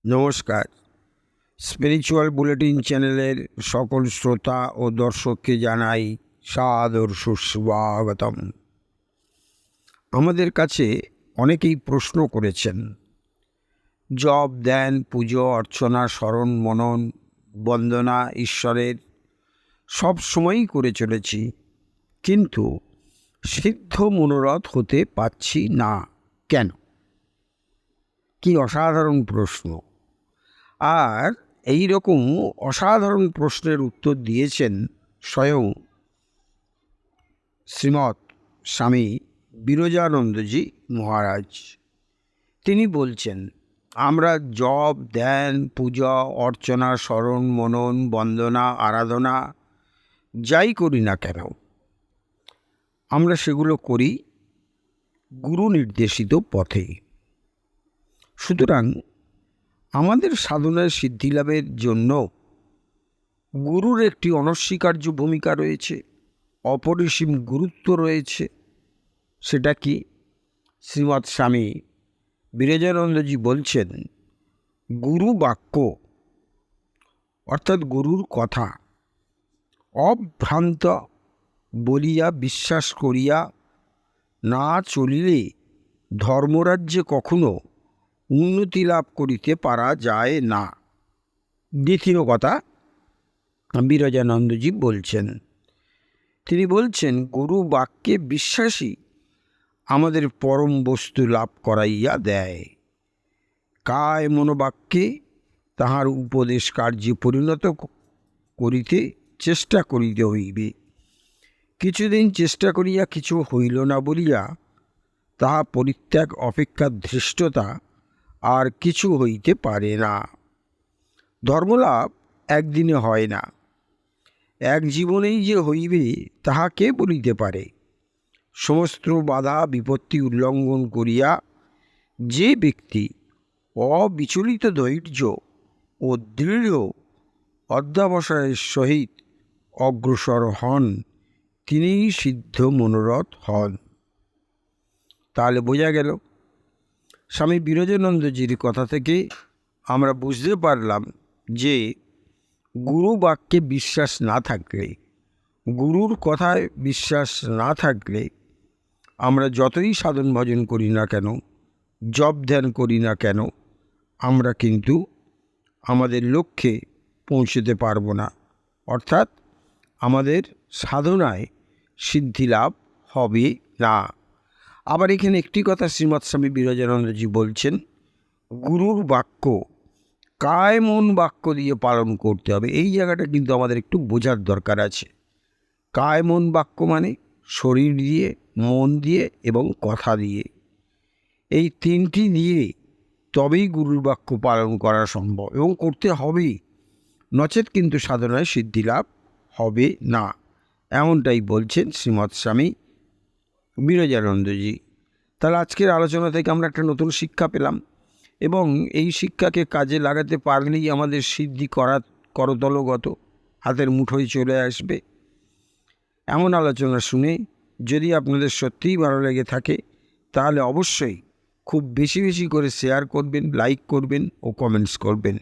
নমস্কার। Spiritual bulletin চ্যানেলের সকল শ্রোতা ও দর্শককে জানাই সাদর সুস্বাগতম। আমাদের কাছে অনেকেই প্রশ্ন করেছেন, জপ, ধ্যান, পুজো, অর্চনা, স্মরণ, মনন, বন্দনা ঈশ্বরের সব সময়ই করে চলেছি, কিন্তু সিদ্ধ মনোরথ হতে পারছি না কেন? কি অসাধারণ প্রশ্ন! আর এই রকম অসাধারণ প্রশ্নের উত্তর দিয়েছেন স্বয়ং শ্রীমৎ স্বামী বিরজানন্দজি মহারাজ। তিনি বলছেন, আমরা জপ, ধ্যান, পূজা, অর্চনা, স্মরণ, মনন, বন্দনা, আরাধনা যাই করি না কেন, আমরা সেগুলো করি গুরু নির্দেশিত পথে। সুতরাং আমাদের সাধনার সিদ্ধিলাভের জন্য গুরুর একটি অনস্বীকার্য ভূমিকা রয়েছে, অপরিসীম গুরুত্ব রয়েছে। সেটা কি? শ্রীমৎ স্বামী বিরজানন্দজি বলছেন, গুরু বাক্য অর্থাৎ গুরুর কথা অভ্রান্ত বলিয়া বিশ্বাস করিয়া না চলিলে ধর্মরাজ্যে কখনো উন্নতি লাভ করিতে পারা যায় না। দ্বিতীয় কথা বিরজানন্দজি বলছেন, তিনি বলছেন, গুরু বাক্যে বিশ্বাসী আমাদের পরম বস্তু লাভ করাইয়া দেয়। কায় মনোবাক্যে তাহার উপদেশ কার্যে পরিণত করিতে চেষ্টা করিতে হইবে। কিছুদিন চেষ্টা করিয়া কিছু হইল না বলিয়া তাহা পরিত্যাগ অপেক্ষা ধৃষ্টতা আর কিছু হইতে পারে না। ধর্মলাভ একদিনে হয় না, এক জীবনেই যে হইবে তাহা কে বলিতে পারে? সমস্ত বাধা বিপত্তি উল্লঙ্ঘন করিয়া যে ব্যক্তি অবিচলিত ধৈর্য ও দৃঢ় অধ্যবসায়ের সহিত অগ্রসর হন, তিনিই সিদ্ধ মনোরথ হন। তাহলে বোঝা গেল, স্বামী বিরজানন্দজির কথা থেকে আমরা বুঝতে পারলাম যে গুরু বাক্যে বিশ্বাস না থাকলে, গুরুর কথায় বিশ্বাস না থাকলে আমরা যতই সাধন ভজন করি না কেন, জপ ধ্যান করি না কেন, আমরা কিন্তু আমাদের লক্ষ্যে পৌঁছতে পারবো না। অর্থাৎ আমাদের সাধনায় সিদ্ধি লাভ হবে না। আবার এখানে একটি কথা শ্রীমৎ স্বামী বিরজানন্দজি বলছেন, গুরুর বাক্য কায় মন বাক্য দিয়ে পালন করতে হবে। এই জায়গাটা কিন্তু আমাদের একটু বোঝার দরকার আছে। কায় মন বাক্য মানে শরীর দিয়ে, মন দিয়ে এবং কথা দিয়ে। এই তিনটি দিয়ে তবেই গুরুর বাক্য পালন করা সম্ভব এবং করতে হবেই, নচেত কিন্তু সাধনায় সিদ্ধি লাভ হবে না। এমনটাই বলছেন শ্রীমৎ স্বামী বিরজানন্দজি। তাহলে আজকের আলোচনা থেকে আমরা একটা নতুন শিক্ষা পেলাম এবং এই শিক্ষাকে কাজে লাগাতে পারলেই আমাদের সিদ্ধি করতলগত হাতের মুঠোয় চলে আসবে। এমন আলোচনা শুনে যদি আপনাদের সত্যিই ভালো লেগে থাকে তাহলে অবশ্যই খুব বেশি বেশি করে শেয়ার করবেন, লাইক করবেন ও কমেন্টস করবেন।